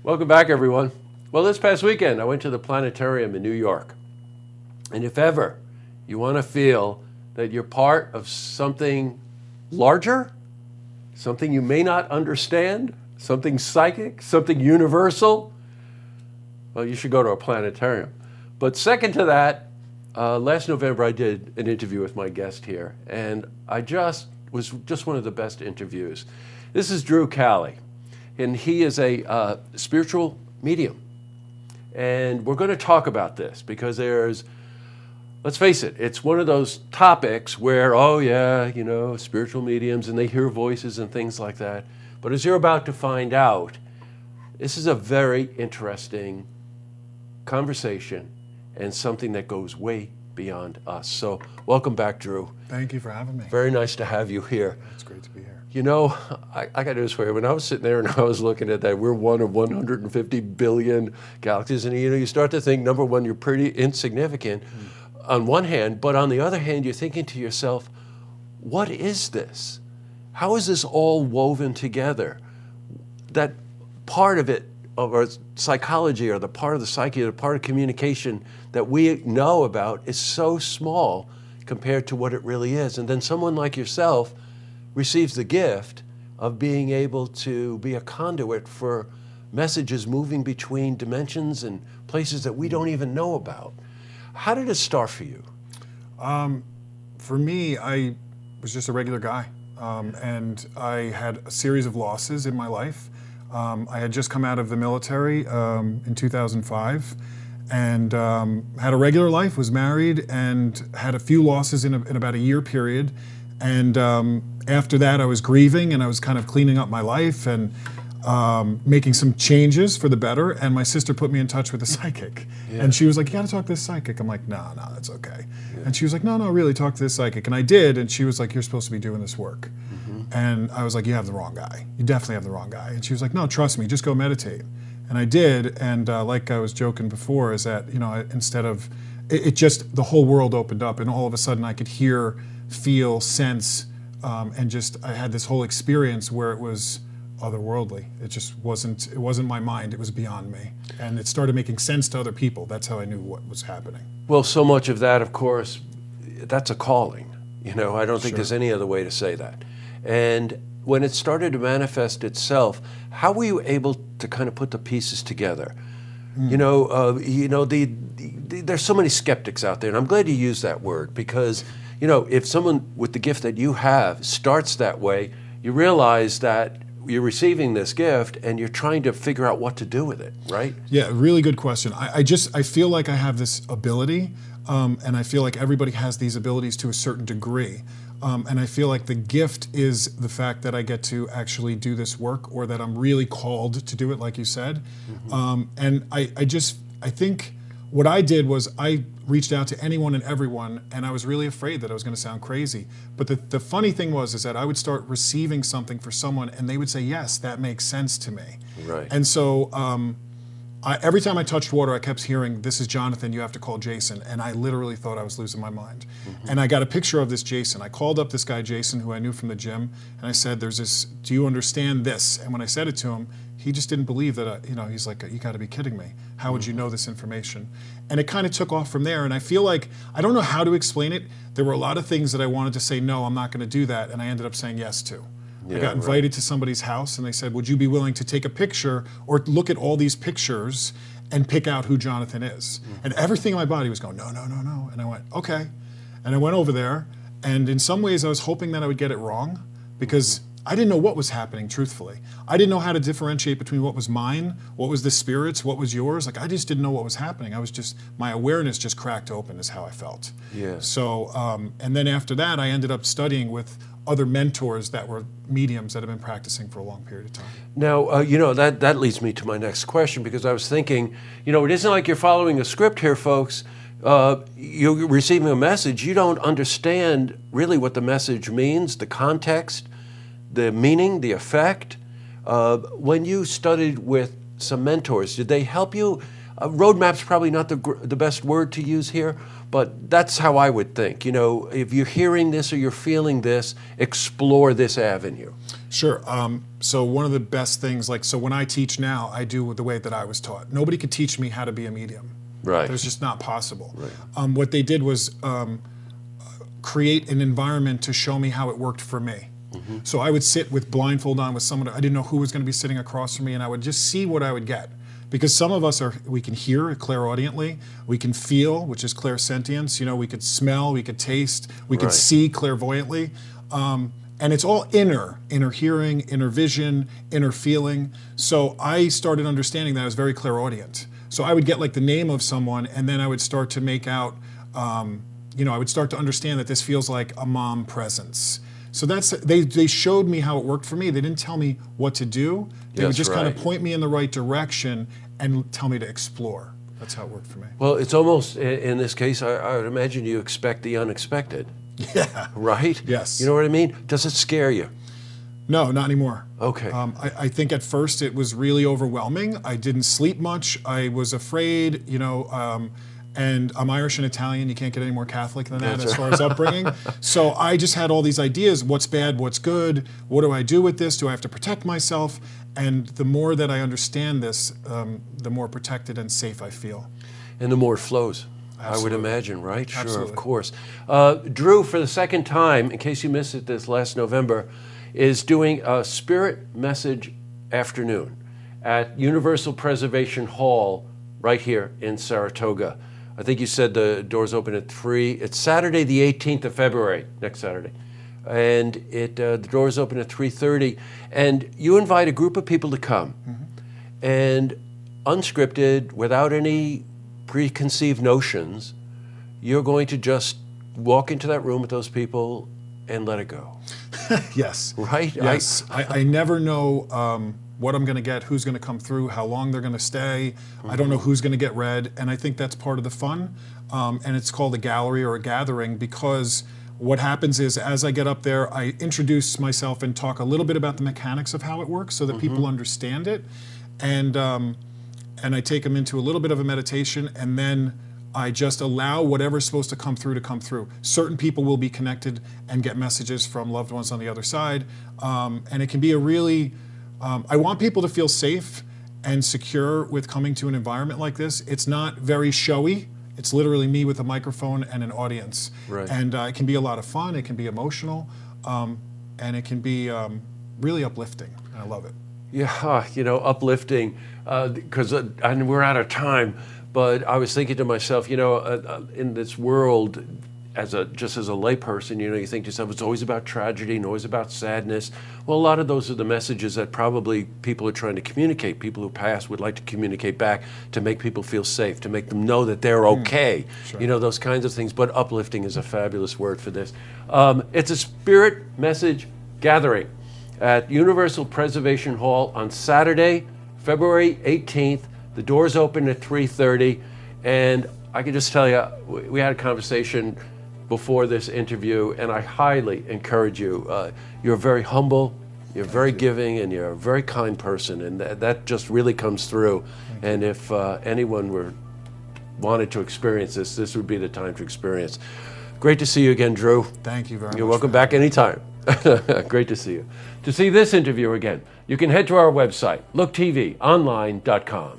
Welcome back, everyone. Well, this past weekend, I went to the planetarium in New York. And if ever you want to feel that you're part of something larger, something you may not understand, something psychic, something universal, well, you should go to a planetarium. But second to that, last November I did an interview with my guest here, and was just one of the best interviews. This is Drew Cali, and he is a spiritual medium. And we're going to talk about this because let's face it, it's one of those topics where, oh yeah, spiritual mediums, and they hear voices and things like that. But as you're about to find out, this is a very interesting conversation and something that goes way beyond us. So welcome back, Drew. Thank you for having me. Very nice to have you here. It's great to be here. I got news for you. When I was sitting there and I was looking at that, we're one of 150 billion galaxies. And, you start to think, number one, you're pretty insignificant on one hand. But on the other hand, you're thinking to yourself, what is this? How is this all woven together? That part of it, of our psychology, or the part of the psyche, or the part of communication that we know about is so small compared to what it really is. And then someone like yourself receives the gift of being able to be a conduit for messages moving between dimensions and places that we don't even know about. How did it start for you? For me, I was just a regular guy, and I had a series of losses in my life. I had just come out of the military in 2005 and had a regular life, was married, and had a few losses in about a year period. And after that, I was grieving, and I was kind of cleaning up my life and making some changes for the better. And my sister put me in touch with a psychic. Yeah. And she was like, you got to talk to this psychic. I'm like, no, that's okay. Yeah. And she was like, no, really, talk to this psychic. And I did. And she was like, you're supposed to be doing this work. Mm-hmm. And I was like, you have the wrong guy. You definitely have the wrong guy. And she was like, no, trust me, just go meditate. And I did. And like I was joking before, is that, instead of, it just, the whole world opened up. And all of a sudden I could hear, feel, sense, and just I had this whole experience where it was otherworldly. It wasn't my mind, it was beyond me. And it started making sense to other people. That's how I knew what was happening. Well, so much of that, of course, that's a calling. I don't think there's any other way to say that. And when it started to manifest itself, how were you able to kind of put the pieces together? There's so many skeptics out there, and I'm glad you used that word because if someone with the gift that you have starts that way, you realize that you're receiving this gift and you're trying to figure out what to do with it, right? Yeah, really good question. I feel like I have this ability, and I feel like everybody has these abilities to a certain degree. And I feel like the gift is the fact that I get to actually do this work, or that I'm really called to do it, like you said. Mm-hmm. And I think what I did was I reached out to anyone and everyone, and I was really afraid that I was going to sound crazy. But the funny thing is that I would start receiving something for someone, and they would say, yes, that makes sense to me. Right. And so every time I touched water, I kept hearing, this is Jonathan, you have to call Jason. And I literally thought I was losing my mind. Mm-hmm. And I got a picture of this Jason. I called up this guy, Jason, who I knew from the gym, and I said, do you understand this? And when I said it to him, he just didn't believe that, he's like, you got to be kidding me. How would you know this information? And it kind of took off from there. And I feel like, I don't know how to explain it. There were a lot of things that I wanted to say, no, I'm not going to do that. And I ended up saying yes to. Yeah, I got invited to somebody's house, and they said, would you be willing to take a picture or look at all these pictures and pick out who Jonathan is? Mm-hmm. And everything in my body was going, no. And I went, okay. And I went over there, and in some ways I was hoping that I would get it wrong, because I didn't know what was happening, truthfully. I didn't know how to differentiate between what was mine, what was the spirit's, what was yours. Like, I just didn't know what was happening. My awareness just cracked open is how I felt. Yeah. So, and then after that, I ended up studying with other mentors that were mediums that have been practicing for a long period of time. Now, that leads me to my next question, because I was thinking, it isn't like you're following a script here, folks. You're receiving a message. You don't understand really what the message means, the context, the meaning, the effect. When you studied with some mentors, did they help you? Roadmap's probably not the best word to use here, but that's how I would think. If you're hearing this or you're feeling this, explore this avenue. Sure. So one of the best things, so when I teach now, I do the way that I was taught. Nobody could teach me how to be a medium. Right. It's just not possible. Right. What they did was create an environment to show me how it worked for me. Mm-hmm. So I would sit with blindfold on with someone. I didn't know who was going to be sitting across from me, and I would just see what I would get. Because some of us we can hear clairaudiently, we can feel, which is clairsentience. We could smell, we could taste, we could see clairvoyantly. And it's all inner hearing, inner vision, inner feeling. So I started understanding that I was very clairaudient. So I would get the name of someone, and then I would start to make out, I would start to understand that this feels like a mom presence. So they showed me how it worked for me. They didn't tell me what to do. They would just kind of point me in the right direction and tell me to explore. That's how it worked for me. Well, it's almost, in this case, I would imagine you expect the unexpected. Yeah. Right? Yes. You know what I mean? Does it scare you? No, not anymore. Okay. I think at first it was really overwhelming. I didn't sleep much. I was afraid, and I'm Irish and Italian. You can't get any more Catholic than that as far as upbringing. So I just had all these ideas. What's bad? What's good? What do I do with this? Do I have to protect myself? And the more that I understand this, the more protected and safe I feel. And the more it flows. Absolutely. I would imagine, right? Sure, Absolutely. of course. Drew, for the second time, in case you missed it this last November, is doing a Spirit Message Afternoon at Universal Preservation Hall right here in Saratoga. I think you said the doors open at 3. It's Saturday the 18th of February, next Saturday. And the doors open at 3:30. And you invite a group of people to come. Mm-hmm. And unscripted, without any preconceived notions, you're going to just walk into that room with those people and let it go. Yes. Right? Yes. I never know what I'm going to get, who's going to come through, how long they're going to stay. Mm-hmm. I don't know who's going to get read, and I think that's part of the fun. And it's called a gallery or a gathering because what happens is as I get up there, I introduce myself and talk a little bit about the mechanics of how it works so that people understand it. And I take them into a little bit of a meditation, and then I just allow whatever's supposed to come through. Certain people will be connected and get messages from loved ones on the other side. And it can be a really, I want people to feel safe and secure with coming to an environment like this. It's not very showy. It's literally me with a microphone and an audience. Right. And it can be a lot of fun, it can be emotional, and it can be really uplifting. I love it. Yeah, uplifting, because we're out of time, but I was thinking to myself, in this world, just as a layperson, you think to yourself, it's always about tragedy and always about sadness. Well, a lot of those are the messages that probably people are trying to communicate. People who passed would like to communicate back to make people feel safe, to make them know that they're okay. Sure. Those kinds of things. But uplifting is a fabulous word for this. It's a Spirit Message Gathering at Universal Preservation Hall on Saturday, February 18th. The doors open at 3:30. And I can just tell you, we had a conversation before this interview, and I highly encourage you. You're very humble, you're very giving, and you're a very kind person, and that just really comes through. And if anyone wanted to experience this would be the time to experience. Great to see you again, Drew. Thank you very much. You're welcome back anytime. Great to see you. To see this interview again, you can head to our website, looktvonline.com.